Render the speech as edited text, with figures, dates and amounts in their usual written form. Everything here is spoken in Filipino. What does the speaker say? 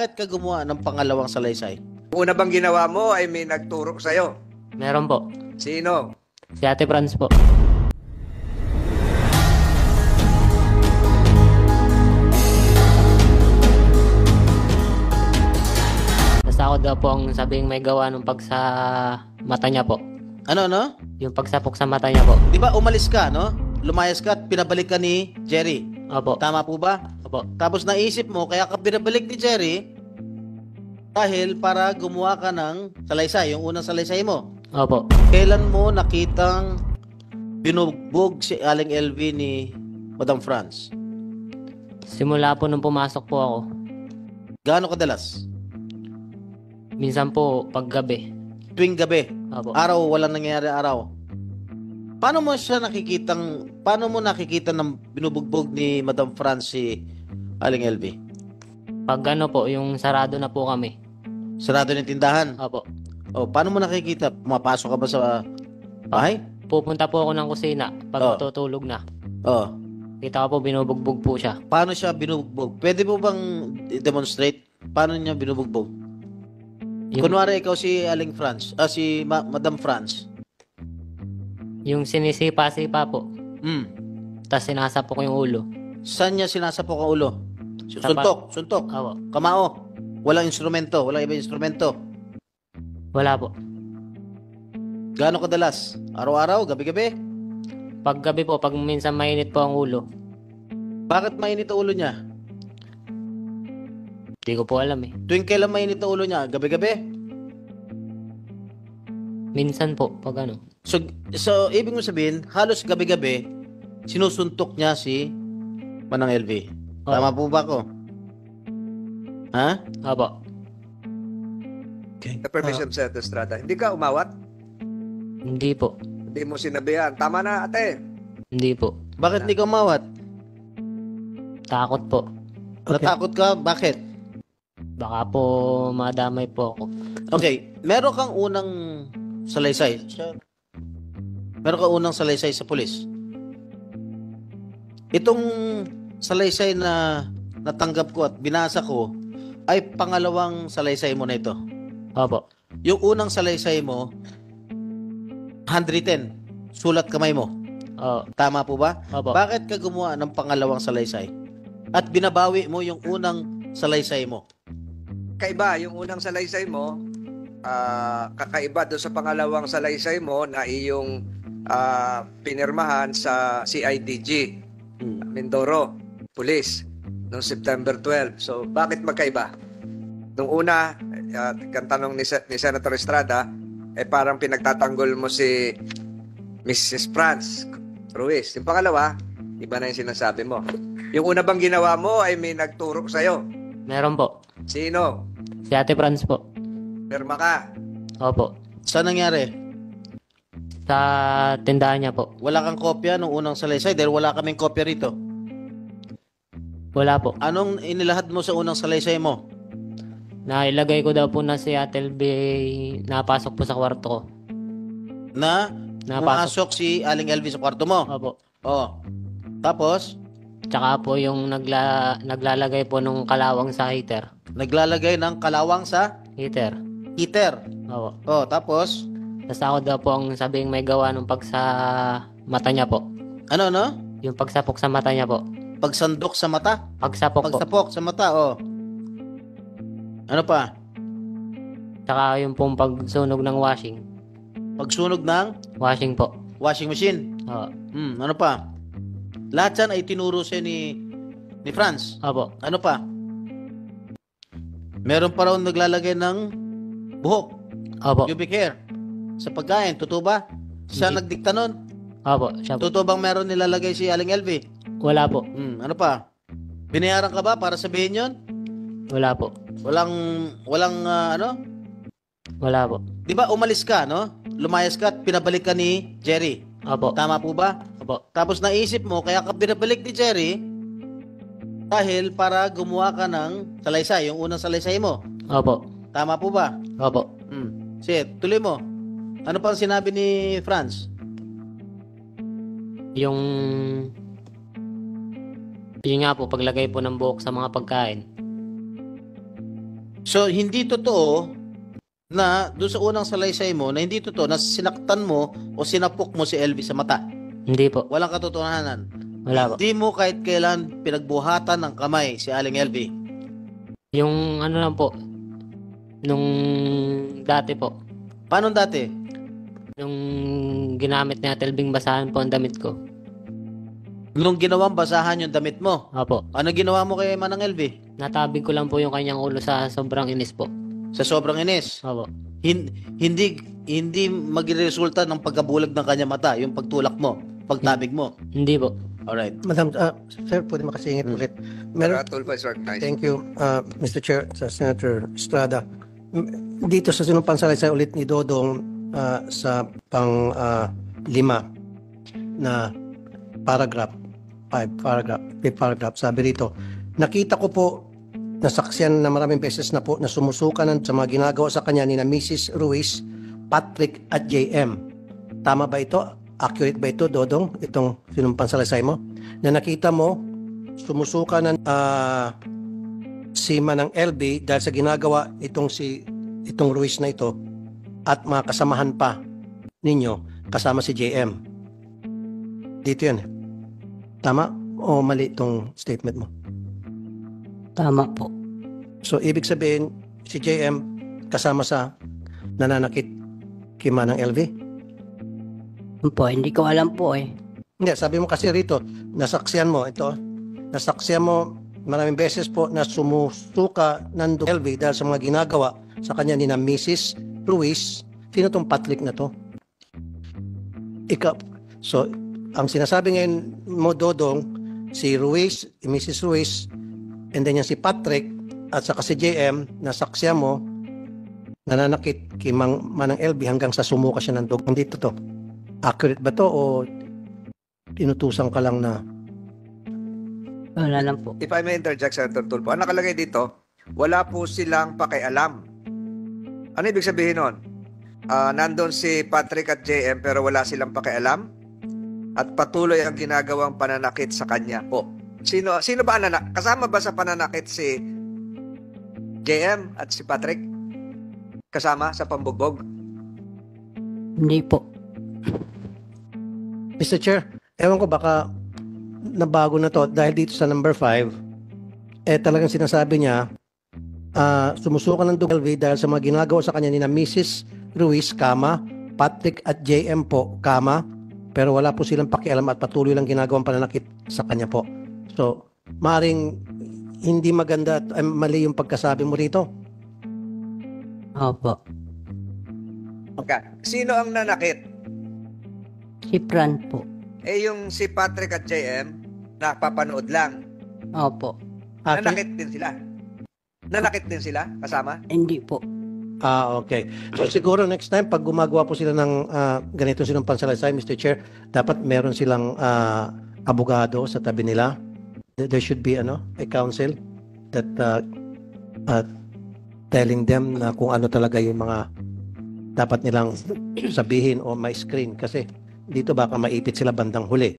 Bakit ka gumawa ng pangalawang salaysay? Una bang ginawa mo ay may nagturo sa'yo? Meron po. Sino? Si Ate Franz po. Nasakot daw po ang sabing may gawa nung pag sa mata niya po. Ano? Yung pagsapok sa mata niya po. Di ba umalis ka, no? Lumayas ka at pinabalik ka ni Jerry. Opo. Tama po ba? Opo. Tapos naisip mo, kaya ka pinabalik ni Jerry dahil para gumawa ka ng salaysay, yung unang salaysay mo. Opo. Kailan mo nakitang binugbog si Aling LV ni Madam Franz? Simula po nung pumasok po ako. Gaano kadalas? Minsan po paggabi. Tuwing gabi? Opo. Araw, walang nangyayari araw. Paano mo nakikita ng binubugbog ni Madam Franz si Aling LV? Pag ano po, yung sarado na po kami. Sarado ng tindahan? Opo. O, paano mo nakikita? Pumapasok ka ba sa bahay? Pupunta po ako ng kusina pag Oh. matutulog na. O, Kita ko po binubugbog po siya. paano siya binubugbog? Pwede mo bang demonstrate paano niya binubugbog? Yung, Kunwari ikaw si Aling Franz, si Madam Franz. yung sinisipa-sipa po. Hmm. Tapos sinasapok yung ulo. Saan niya sinasapok ang ulo? Sa Suntok, Opo. kamao. Walang instrumento, walang ibang instrumento. Wala po. Gaano kadalas? Araw-araw, gabi-gabi? Paggabi po, pag minsan mainit po ang ulo. Bakit mainit ang ulo niya? Hindi ko po alam eh. Tuwing kailan mainit ang ulo niya? Gabi-gabi? Minsan po, pag ano. So ibig mo sabihin, halos gabi-gabi, sinusuntok niya si Manang LV. Tama po ba ako? Ha? Opo. The permission sa Estrada. Hindi ka umawat? Hindi po. Hindi mo sinabihan. Tama na, ate. Hindi po. Bakit di ka umawat? Takot po. Natakot ka? Bakit? Baka po madamay po ako. Okay, meron kang unang salaysay. Meron kang unang salaysay sa pulis. Itong salaysay na natanggap ko at binasa ko ay pangalawang salaysay mo na ito. Opo. Yung unang salaysay mo, handwritten, sulat kamay mo. Oo. Tama po ba? Opo. Bakit ka gumawa ng pangalawang salaysay? At binabawi mo yung unang salaysay mo. Kaiba, yung unang salaysay mo, kakaiba doon sa pangalawang salaysay mo na iyong pinirmahan sa CIDG, Mindoro, Police, noong September 12. So, bakit magkaiba? Nung una, ang tanong ni Senator Estrada, parang pinagtatanggol mo si Mrs. Franz Ruiz. Yung pangalawa, iba na yung sinasabi mo. Yung una bang ginawa mo ay may nagturo sa'yo. Meron po. Sino? Si Ate Franz po. Pirma ka. Opo. Saan nangyari? Sa tindahan niya po. Wala kang kopya ng unang salaysay dahil wala kaming kopya rito. Wala po. Anong inilahad mo sa unang salaysay mo? Nailagay ko daw po na si Ate LB napasok po sa kwarto ko. Na Napasok. pumasok si Aling LV sa kwarto mo. Opo. Oh. Tapos, Tsaka po yung naglalagay po nung kalawang sa heater. naglalagay ng kalawang sa Heater. heater. Opo. Oh, tapos, Tapos ako daw po ang sabing may gawa nung pag sa mata niya po. ano? Yung pagsapok sa mata niya po. Pagsandok sa mata? Pagsapok po. Pagsapok sa mata, oh. Ano pa? Tsaka yung pong pagsunog ng washing. Pagsunog ng Washing po. washing machine. Oo. Ano pa? Lahat yan ay tinuro siya ni Franz. Opo. Ano pa? Meron pa raw naglalagay ng buhok, Opo. pubic hair, sa pagkain. Totoo ba? Siya Hindi. nagdikta nun. Opo. Siya po. Totoo bang meron nilalagay si Aling LV? Wala po. Ano pa? Binayaran ka ba para sabihin yon? Wala po. Walang ano? Wala po. Di ba umalis ka, no? Lumayas ka at pinabalik ka ni Jerry. Opo. Tama po ba? Opo. Tapos naisip mo, kaya ka pinabalik ni Jerry dahil para gumawa ka ng salaysay, yung unang salaysay mo. Opo. Tama po ba? Opo. Sige, tuloy mo. Ano pang sinabi ni Franz? Yung yun nga po, paglagay po ng buhok sa mga pagkain. So, hindi totoo na doon sa unang salaysay mo na hindi totoo na sinaktan mo o sinapok mo si LV sa mata. Hindi po. Walang katotohanan. Wala po. Hindi mo kahit kailan pinagbuhatan ng kamay si Aling LV. Yung ano lang po, nung dati po, Paano dati? nung ginamit ni Ate Elving basahan po ang damit ko. Nung ginawang basahan yung damit mo. Opo. Ano ginawa mo kay Manang LV? Natabig ko lang po yung kanyang ulo sa sobrang inis po. Sa sobrang inis. Opo. Hindi magresulta ng pagkabulag ng kanya mata, yung pagtulak mo, pagtabig mo. Hindi po. Alright. Madam, sir, pwede makasingit ulit. Meron, Tulfo is recognized. thank you, Mr. Chair, sa Senator Estrada. Dito sa sinumpang salaysay ulit ni Dodong sa pang-5 na paragraph, fifth paragraph, sabi rito, nakita ko po nasaksiyan na maraming beses na po na sumusukan sa mga ginagawa sa kanya ni na Mrs. Ruiz, Patrick at JM. Tama ba ito? Accurate ba ito, Dodong? Itong sinumpang salaysay mo? Na nakita mo, sumusukan si Manang LB dahil sa ginagawa itong Ruiz na ito at mga kasamahan pa ninyo kasama si JM. Dito yan. Tama o mali itong statement mo? Tama po. So, ibig sabihin, si JM kasama sa nananakit kay Manang LV? Po, hindi ko alam po eh. Hindi, sabi mo kasi rito, nasaksiyan mo, ito, nasaksiyan mo maraming beses po na sumusuka ng LV dahil sa mga ginagawa sa kanya ni na Mrs. Ruiz. Sino tong Patrick na to? Ikaw. So, ang sinasabi ngayon mo, Dodong, si Ruiz, Mrs. Ruiz, and then yan si Patrick, at saka si JM, nasaksiyan mo, nananakit kay Manang LV hanggang sa sumuka siya ng dugo. Dito to. Accurate ba to o tinutusan ka lang na? Wala lang po. If I may interject, Senator Tulfo, ang nakalagay dito, wala po silang pakialam. Ano ibig sabihin nun? Nandun si Patrick at JM pero wala silang pakialam at patuloy ang ginagawang pananakit sa kanya po. Sino ba kasama ba sa pananakit si JM at si Patrick? Kasama sa pambugbog? Hindi po. Mr. Chair, ewan ko baka nabago na to dahil dito sa number 5, talagang sinasabi niya, sumusukan ng dugo LV dahil sa mga ginagawa sa kanya ni na Mrs. Ruiz, Patrick at JM po, pero wala po silang pakialam at patuloy lang ginagawang pananakit sa kanya po. So, maring hindi maganda at mali yung pagkasabi mo rito. Opo. Okay. Sino ang nanakit? Si Fran po. Yung si Patrick at JM, napapanood lang. Opo. Nanakit din sila. Nanakit din sila kasama? Hindi po. Okay. So siguro next time pag gumagawa po sila ng ganito silang pansalaysay, Mr. Chair, dapat meron silang abogado sa tabi nila. There should be a counsel that telling them na kung ano talaga yung mga dapat nilang sabihin o ma-screen kasi dito baka maipit sila bandang huli.